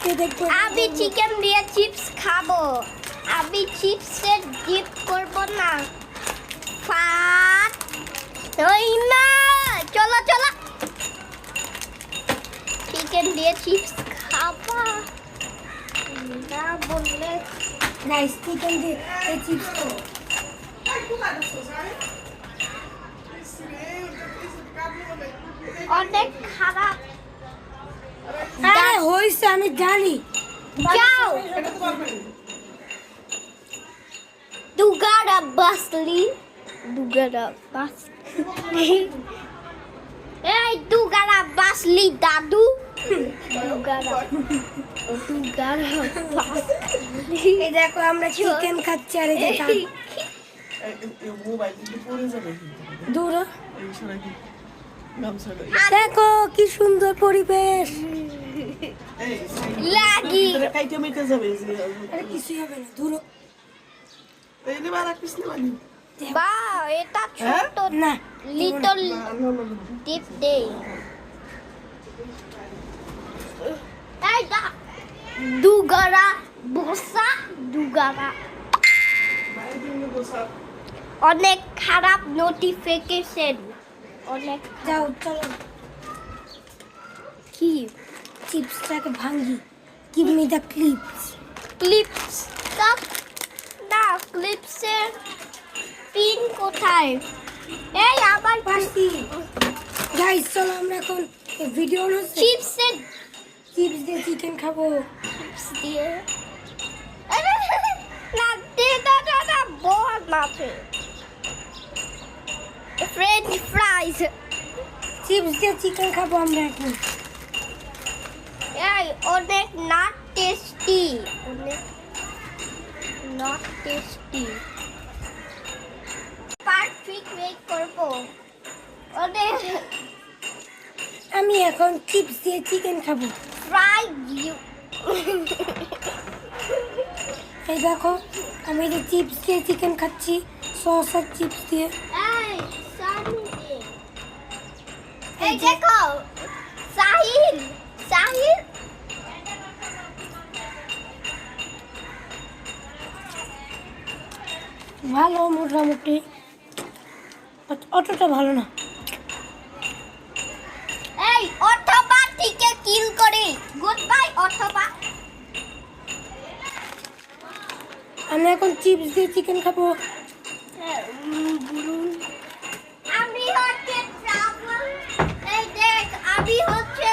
খেয়ে দেখবো। আমি চিকেন দিয়ে চিপস খাবো। আমি চিপসের ডিপ করব না। ফাট ওই না, চলো চলো। চিকেন দিয়ে চিপস খাবা না বললে গাইস চিকেন দিয়ে চিপস খাবো। অনেক খারাপ। আরে হইছে আমি জানি। যাও দুগারা বাসলি দুগারা বাসলি এই দুগারা বাসলি দাদু দুগারা বাসলি। এই দেখো আমরা চিকেন খাচ্ছি আর এই যে দূর হ। দেখো কি সুন্দর পরিবেশ। লাগি আরে কিছুই হবে না, দূর হ। বা এটা ছোট না লিটল ডিপ দে। এই দা দুগারা বসা দুগারা অনেক খারাপ নোটিফিকেশন। অনেক যাও চলো কি চিপসটাকে ভাঙি। Give me the clips. Clips না ক্লিপসের পিন কোথায়? এই আবার পাশি গাইস চলো আমরা এখন ভিডিও হচ্ছে চিপসের চিপস দিয়ে চিকেন খাবো। চিপস দিয়ে আরে না দে না বল মাঠে ফ্রেঞ্চ ফ্রাইজ। চিপস দিয়ে চিকেন খাবো আমরা এখন। এই অনেক নট টেস্টি, অনেক নট টেস্টি। পারফেক্ট মেক করবো অনেক। আমি এখন চিপস দিয়ে চিকেন খাবো। ফ্রাই ইউ এই দেখো আমি যে চিপস দিয়ে চিকেন খাচ্ছি, সস আর চিপস দিয়ে। এই সানি এই দেখো সাহিল সাহিল ভালো মোটামুটি, অতটা ভালো না। এই অথবা থেকে কিল করে গুড বাই অথবা। আমি এখন চিপস দিয়ে চিকেন খাবো। আমি হচ্ছে ট্রাভেল। এই দেখ আমি হচ্ছে